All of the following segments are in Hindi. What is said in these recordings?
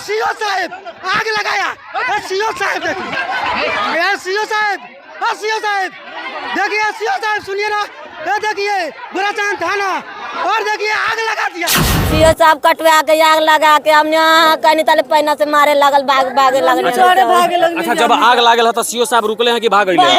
सीओ साहब आग लगाया। सीओ साहब देखिए, सीओ साहब, सीओ साहब देखिए, सीओ साहब सुनिए ना, ये देखिए बुराचान थाना, और देखिए आग लगा दिया। सीओ साहब कटवा के आग लगा के हमने कहीं ताले पैना से मारे लगल, भागे लगल। अच्छा, जब आग लागल तो सीओ साहब रुकले हैं कि भाग गए?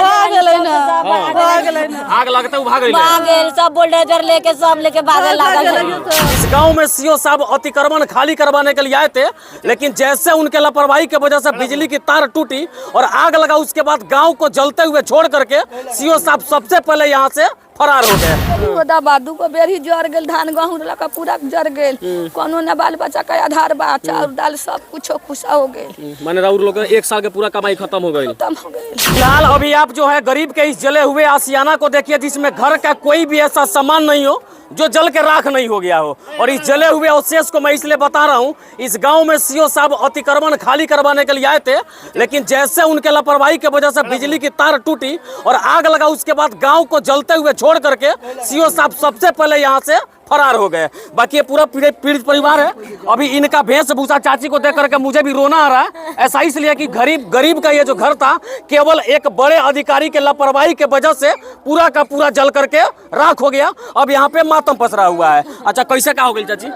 आग लगते भाग गए, सब बुलडोजर लेके सब लेके भागे लगल। इस गांव में सीओ साहब अतिक्रमण खाली करवाने के लिए आए थे, लेकिन जैसे उनके लापरवाही की वजह से बिजली की तार टूटी और आग लगा, उसके बाद गांव को जलते हुए छोड़ करके सीओ साहब सबसे पहले यहां से फरार हो गए। बादू को बेरी जर गेल, धान गहूँ लगा पूरा जर गेल, कोनो न बाल बच्चा का आधार बा, चाउर दाल सब कुछ खुशा हो गेल। माने राउर लोग एक साल के पूरा कमाई खत्म हो गई। फिलहाल अभी आप जो है गरीब के इस जले हुए आशियाना को देखिए, जिसमें घर का कोई भी ऐसा सामान नहीं हो जो जल के राख नहीं हो गया हो। और इस जले हुए अवशेष को मैं इसलिए बता रहा हूँ, इस गांव में सीओ साहब अतिक्रमण खाली करवाने के लिए आए थे, लेकिन जैसे उनके लापरवाही की वजह से बिजली की तार टूटी और आग लगा, उसके बाद गांव को जलते हुए छोड़ करके सीओ साहब सबसे पहले यहाँ से फरार हो गए। बाकी ये पूरा पीड़ित परिवार है। अभी इनका वेशभूषा चाची को देख करके मुझे भी रोना आ रहा है। ऐसा इसलिए कि गरीब का ये जो घर था, केवल एक बड़े अधिकारी के लापरवाही के वजह से पूरा का पूरा जल करके राख हो गया। अब यहाँ पे मातम पसरा हुआ है। अच्छा, कैसे क्या हो गई चाची?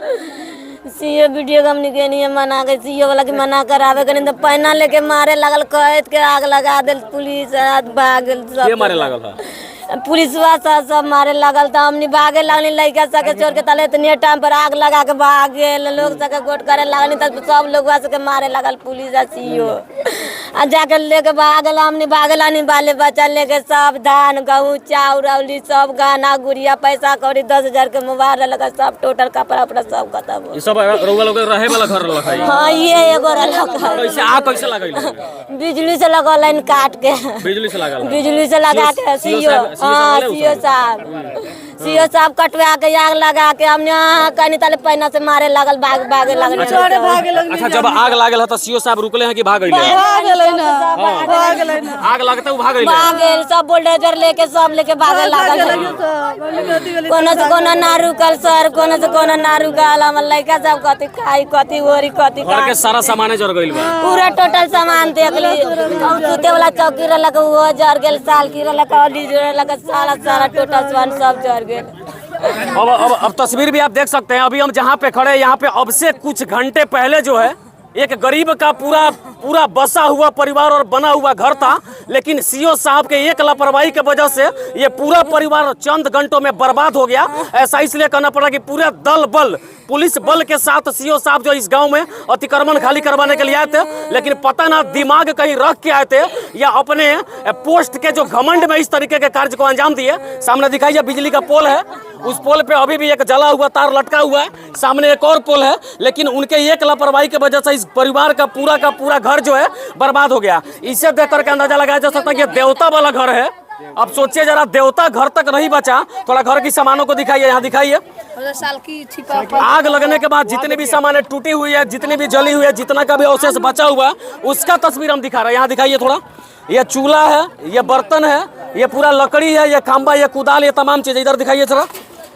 सीओ वीडियो गम के नहीं मना के, सीओ वाला के मना करावे के नहीं तो पैना लेके मारे लगल, कैद के आग लगा दिल, पुलिस भाग गेल। ये मारे लगल था पुलिस सब मारे लगल, तो हमनी भागे लगनी, लड़का सबके छोड़ के तले इतने टाइम पर आग लगा के भाग गेल। लोग सबके गोट करे लगनी, तब सब लोग सबके मारे लगल पुलिस आ सीओ। आ जाके लेके भागल, हमनी भागे लगनी, बाले बच्चा लेके सब धान गहूँ चाउर औली सब गहना गुड़िया पैसा कौड़ी 10,000 के मोबाइल लगा, सब टोटल कपड़ा उपड़ा सब खत्म। सब रउआ लोग रहे वाला घर लगा? हाँ, ये एगो कैसे आग कैसे लगल? बिजली से लगा लाइन काट के, बिजली से लगा के सीओ। हाँ, सीओ साहब कटवा के आग लगा के हमने कहीं ताले पैना से मारे लगल, भागे लगल। अच्छा, जब आग लागल तो सीओ साहब रुकले हैं कि भाग गए? आग लगते भाग गए, सब बुलडोजर लेके सब लेके भागे लगल। कोनो से कोनो ना रुकल सर, कोनो से कोनो ना रुकल। हमर लड़का सब कथी खाई, कथी ओरी, कथी घर के सारा सामान जर गइल बा, पूरा टोटल सामान देख ली। सुते वाला चौकी रहलक वो जर गेल, साल की रहलक, सारा टोटल सामान सब जर गेल। अब तस्वीर भी आप देख सकते हैं। अभी हम जहाँ पे खड़े हैं, यहाँ पे अब से कुछ घंटे पहले जो है एक गरीब का पूरा बसा हुआ परिवार और बना हुआ घर था, लेकिन सीओ साहब के एक लापरवाही की वजह से ये पूरा परिवार चंद घंटों में बर्बाद हो गया। ऐसा इसलिए कहना पड़ा कि पूरे दल बल पुलिस बल के साथ सीओ साहब जो इस गांव में अतिक्रमण खाली करवाने के लिए आए थे, लेकिन पता ना दिमाग कहीं रख के आए थे या अपने पोस्ट के जो घमंड में इस तरीके के कार्य को अंजाम दिए। सामने दिखाइए बिजली का पोल है, उस पोल पे अभी भी एक जला हुआ तार लटका हुआ है, सामने एक और पोल है, लेकिन उनके एक लापरवाही की वजह से इस परिवार का पूरा घर जो है बर्बाद हो गया। इसे देख करके अंदाजा लगाया जा सकता है कि देवता वाला घर है। अब सोचिए जरा, देवता घर तक नहीं बचा, थोड़ा घर की सामानों को दिखाइए, यहाँ दिखाइए। आग लगने के बाद जितनी भी सामानें टूटी हुई है, जितनी भी जली हुई है, जितना का भी अवशेष बचा हुआ है, उसका तस्वीर हम दिखा रहे हैं। यहाँ दिखाइए थोड़ा, ये चूल्हा है, ये बर्तन है, ये पूरा लकड़ी है, ये खंबा, ये कुदाल, ये तमाम चीजें इधर दिखाइए थोड़ा,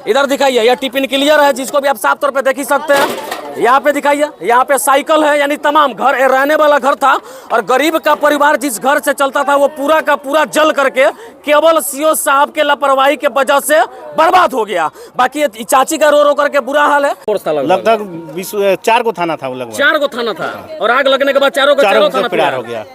इधर दिखाइए। यह टिफिन क्लियर है, जिसको भी आप साफ तौर पे देख ही सकते हैं। यहाँ पे दिखाइए, यहाँ पे साइकिल है, यानी तमाम घर रहने वाला घर था। और गरीब का परिवार जिस घर से चलता था, वो पूरा का पूरा जल करके केवल सीओ साहब के लापरवाही के वजह से बर्बाद हो गया। बाकी चाची का रो करके बुरा हाल है। लगभग 4 गो थाना था, लगभग 4 गो थाना था, और आग लगने के बाद चारों थाना तैयार हो गया।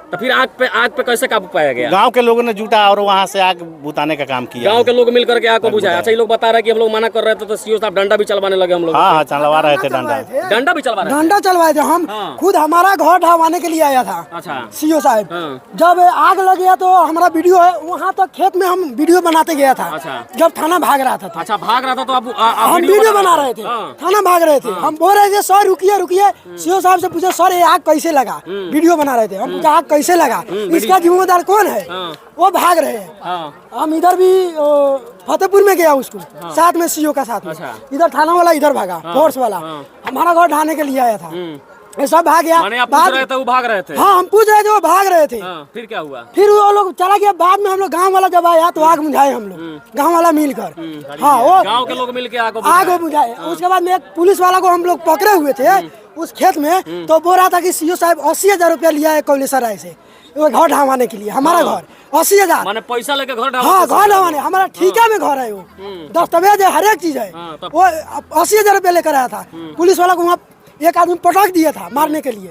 तो फिर आग पे कैसे काबू पाया गया? गांव के लोगों ने जुटा और वहां से आग बुताने का काम किया। गांव के लोग मिल करके आग को बुझाया। अच्छा, ये लोग बता रहे हैं कि हम लोग मना कर रहे थे तो सीओ साहब डंडा भी चलवाने लगे हम लोग। हाँ, चलवा रहे थे डंडा भी चलवा रहे थे। डंडा चलवाए थे हम। खुद हमारा घर ढहवाने के लिए आया था। अच्छा, सीओ साहब जब आग लग गया तो हमारा वीडियो है, वहाँ तक खेत में हम वीडियो बनाते गया था। अच्छा, जब थाना भाग रहा था। अच्छा, भाग रहा था तो हम वीडियो बना रहे थे, थाना भाग रहे थे। हम बोल रहे थे सर रुकिए। सीओ साहब से पूछे सर ये आग कैसे लगा, वीडियो बना रहे थे। हम पूछा आग कैसे लगा, इसका जिम्मेदार कौन है? वो भाग रहे हैं। हम इधर भी फतेहपुर में गया उसको साथ में सीओ का साथ में। इधर थाना वाला इधर भागा, फोर्स वाला हमारा घर ढाने के लिए आया था। ये सब भाग गया। आप पूछ रहे थे वो भाग रहे थे? हाँ, हम पूछ रहे थे, वो भाग रहे थे। फिर क्या हुआ? फिर वो लोग चला गया। बाद में हम लोग गाँव वाला जब आया तो आग बुझाए हम लोग, गाँव वाला मिलकर। हाँ, वो गाँव के लोग मिलकर आग बुझाए। उसके बाद में एक पुलिस वाला को हम लोग पकड़े हुए थे, उस खेत में, तो बोल रहा था कि सीओ साहब 80,000 रुपया लिया है कौलेश्वर राय से वो घर ढहाने के लिए। हमारा घर 80,000 माने पैसा लेके घर हाँ घर ढहाने, हमारा ठेका में घर है वो, दस्तावेज है, हर एक चीज है। वो 80,000 रुपया लेकर आया था। पुलिस वाला को वहाँ एक आदमी पटक दिया था मारने के लिए,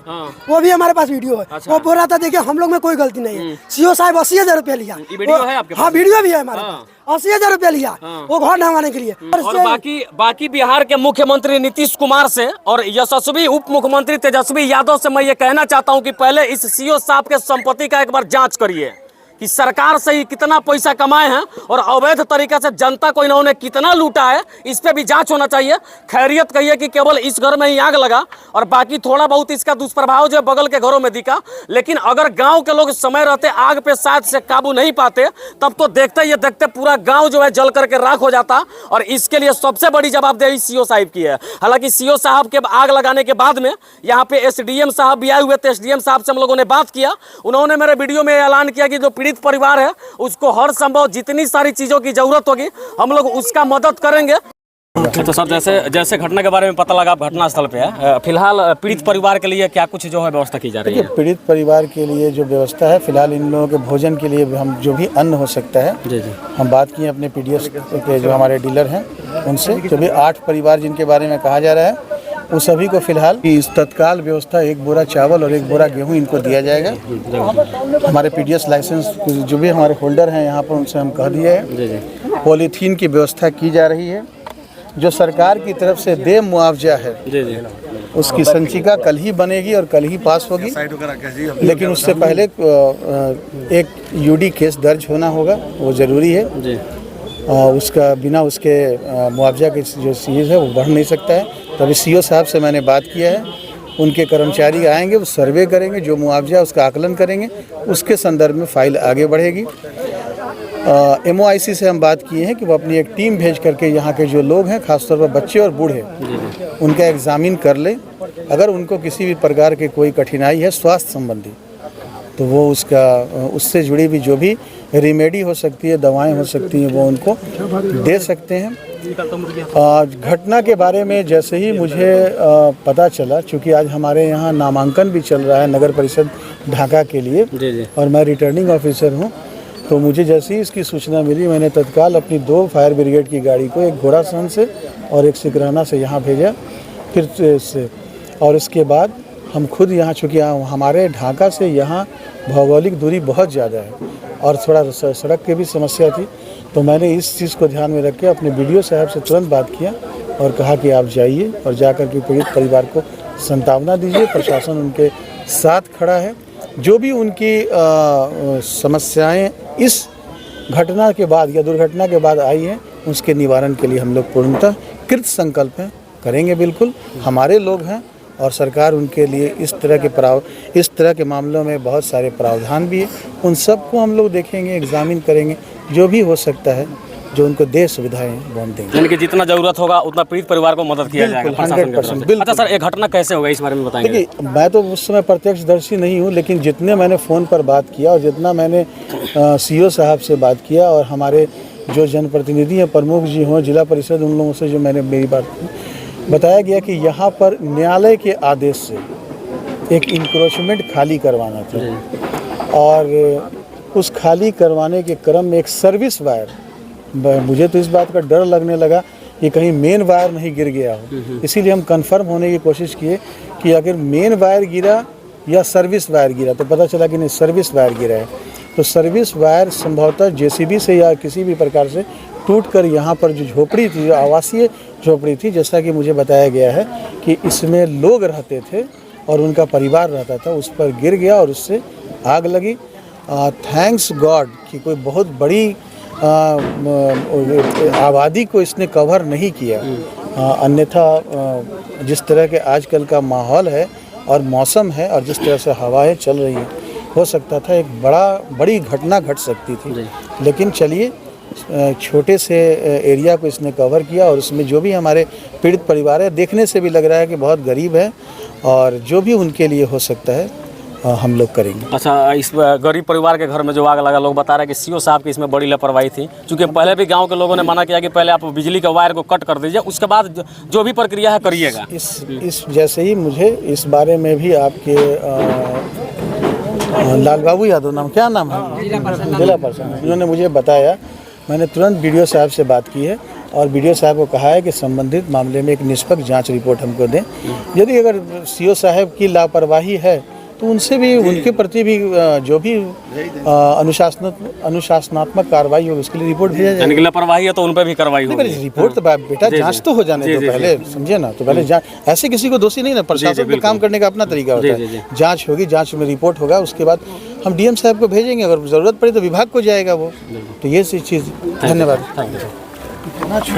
वो भी हमारे पास वीडियो है। वो बोल रहा था देखिए हम लोग में कोई गलती नहीं है, सीओ साहब 80,000 रुपया लिया। वीडियो है आपके हाँ वीडियो भी है हमारे पास, 80,000 रुपया लिया वो घर ढहाने के लिए। और बाकी बिहार के मुख्यमंत्री नीतीश कुमार से और यशस्वी उप मुख्यमंत्री तेजस्वी यादव से मैं ये कहना चाहता हूं कि पहले इस सीओ साहब के संपत्ति का एक बार जांच करिए कि सरकार से ही कितना पैसा कमाए हैं और अवैध तरीके से जनता को इन्होंने कितना लूटा है, इस पे भी जांच होना चाहिए। खैरियत कहिए कि केवल इस घर में ही आग लगा और बाकी थोड़ा बहुत इसका दुष्प्रभाव जो है बगल के घरों में दिखा, लेकिन अगर गांव के लोग समय रहते आग पे शायद से काबू नहीं पाते तब तो देखते पूरा गाँव जो है जल करके राख हो जाता। और इसके लिए सबसे बड़ी जवाबदेही सीओ साहब की है। हालांकि सीओ साहब के आग लगाने के बाद में यहाँ पे एसडीएम साहब भी आए हुए थे, एसडीएम साहब से हम लोगों ने बात किया। उन्होंने मेरे वीडियो में ऐलान किया कि जो पीड़ित परिवार है उसको हर संभव जितनी सारी चीजों की जरूरत होगी हम लोग उसका मदद करेंगे। तो सर जैसे घटना के बारे में पता लगा, आप घटनास्थल पे है, फिलहाल पीड़ित परिवार के लिए क्या कुछ जो है व्यवस्था की जा रही है? पीड़ित परिवार के लिए जो व्यवस्था है फिलहाल इन लोगों के भोजन के लिए हम जो भी अन्न हो सकता है जी। हम बात किए अपने पीडीएस के जो हमारे डीलर हैं उनसे, जो भी 8 परिवार जिनके बारे में कहा जा रहा है उन सभी को फिलहाल इस तत्काल व्यवस्था 1 बोरा चावल और 1 बोरा गेहूं इनको दिया जाएगा। हमारे पीडीएस लाइसेंस जो भी हमारे होल्डर हैं यहाँ पर उनसे हम कह दिए हैं। पॉलीथीन की व्यवस्था की जा रही है। जो सरकार की तरफ से देय मुआवजा है उसकी संचिका कल ही बनेगी और कल ही पास होगी, लेकिन उससे पहले एक यूडी केस दर्ज होना होगा, वो ज़रूरी है। उसका बिना उसके मुआवजा की जो चीज़ है वो बढ़ नहीं सकता है। तभी सीओ साहब से मैंने बात किया है, उनके कर्मचारी आएंगे, वो सर्वे करेंगे, जो मुआवजा उसका आकलन करेंगे, उसके संदर्भ में फाइल आगे बढ़ेगी। MOIC से हम बात किए हैं कि वो अपनी एक टीम भेज करके यहाँ के जो लोग हैं खासतौर पर बच्चे और बूढ़े उनका एग्जामिन कर ले। अगर उनको किसी भी प्रकार की कोई कठिनाई है स्वास्थ्य संबंधी तो वो उससे जुड़ी भी जो भी रेमेडी हो सकती है, दवाएं हो सकती हैं, वो उनको दे सकते हैं। घटना के बारे में जैसे ही मुझे पता चला, चूँकि आज हमारे यहाँ नामांकन भी चल रहा है नगर परिषद ढाका के लिए और मैं रिटर्निंग ऑफिसर हूँ, तो मुझे जैसे ही इसकी सूचना मिली मैंने तत्काल अपनी 2 फायर ब्रिगेड की गाड़ी को, एक घोड़ासहन से और एक सिकराना से यहाँ भेजा फिर से, और इसके बाद हम खुद यहाँ, चूँकि हमारे ढाका से यहाँ भौगोलिक दूरी बहुत ज़्यादा है और थोड़ा सड़क की भी समस्या थी, तो मैंने इस चीज़ को ध्यान में रख के अपने BDO साहब से तुरंत बात किया और कहा कि आप जाइए और जाकर के पीड़ित परिवार को सांत्वना दीजिए। प्रशासन उनके साथ खड़ा है। जो भी उनकी समस्याएं इस घटना के बाद या दुर्घटना के बाद आई हैं उसके निवारण के लिए हम लोग पूर्णतः कृत संकल्प हैं, करेंगे बिल्कुल। हमारे लोग हैं और सरकार उनके लिए इस तरह के मामलों में बहुत सारे प्रावधान भी है, उन सबको हम लोग देखेंगे, एग्जामिन करेंगे, जो भी हो सकता है जो उनको दे सुविधाएं वो हम देंगे। यानी कि जितना जरूरत होगा उतना पीड़ित परिवार को मदद किया जाएगा। 100%। अच्छा सर, ये घटना कैसे होगा इस बारे में बताएंगे? देखिए, मैं तो उस समय प्रत्यक्षदर्शी नहीं हूँ, लेकिन जितने मैंने फ़ोन पर बात किया और जितना मैंने सीओ साहब से बात किया और हमारे जो जनप्रतिनिधि हैं, प्रमुख जी हों, जिला परिषद, उन लोगों से जो मैंने मेरी बात की, बताया गया कि यहाँ पर न्यायालय के आदेश से एक इंक्रोचमेंट खाली करवाना था और उस खाली करवाने के क्रम में एक सर्विस वायर, मुझे तो इस बात का डर लगने लगा कि कहीं मेन वायर नहीं गिर गया हो, इसीलिए हम कंफर्म होने की कोशिश किए कि अगर मेन वायर गिरा या सर्विस वायर गिरा, तो पता चला कि नहीं, सर्विस वायर गिरा है। तो सर्विस वायर संभवतः JCB से या किसी भी प्रकार से टूटकर यहाँ पर जो झोपड़ी थी, जो आवासीय झोपड़ी थी, जैसा कि मुझे बताया गया है कि इसमें लोग रहते थे और उनका परिवार रहता था, उस पर गिर गया और उससे आग लगी। थैंक्स गॉड कि कोई बहुत बड़ी आबादी को इसने कवर नहीं किया, अन्यथा जिस तरह के आजकल का माहौल है और मौसम है और जिस तरह से हवाएं चल रही हैं, हो सकता था एक बड़ी घटना घट सकती थी। लेकिन चलिए, छोटे से एरिया को इसने कवर किया और उसमें जो भी हमारे पीड़ित परिवार है, देखने से भी लग रहा है कि बहुत गरीब है, और जो भी उनके लिए हो सकता है हम लोग करेंगे। अच्छा, इस गरीब परिवार के घर में जो आग लगा, लोग बता रहे हैं कि सीओ साहब की इसमें बड़ी लापरवाही थी, क्योंकि पहले भी गांव के लोगों ने मना किया कि पहले आप बिजली का वायर को कट कर दीजिए, उसके बाद जो भी प्रक्रिया है करिएगा। इस जैसे ही मुझे इस बारे में भी आपके लाल बाबू यादव नाम, क्या नाम है, जिला पर्सन, उन्होंने मुझे बताया। मैंने तुरंत बीडीओ साहब से बात की है और बीडीओ साहब को कहा है कि संबंधित मामले में एक निष्पक्ष जांच रिपोर्ट हमको दें। यदि अगर सीओ साहब की लापरवाही है तो उनसे भी, उनके प्रति भी जो भी अनुशासनात्मक कार्रवाई हो उसके लिए रिपोर्ट भेजा जाए। यानी कि लापरवाही है तो उन पर भी कार्रवाई होगी। रिपोर्ट तो बेटा जांच तो हो जाने दो पहले, समझे ना, तो पहले जांच, ऐसे किसी को दोषी नहीं ना, प्रशासन का काम करने का अपना तरीका होता है। जांच होगी, जांच में रिपोर्ट होगा, उसके बाद हम डीएम साहब को भेजेंगे, अगर जरूरत पड़े तो विभाग को जाएगा वो। तो ये चीज़, धन्यवाद।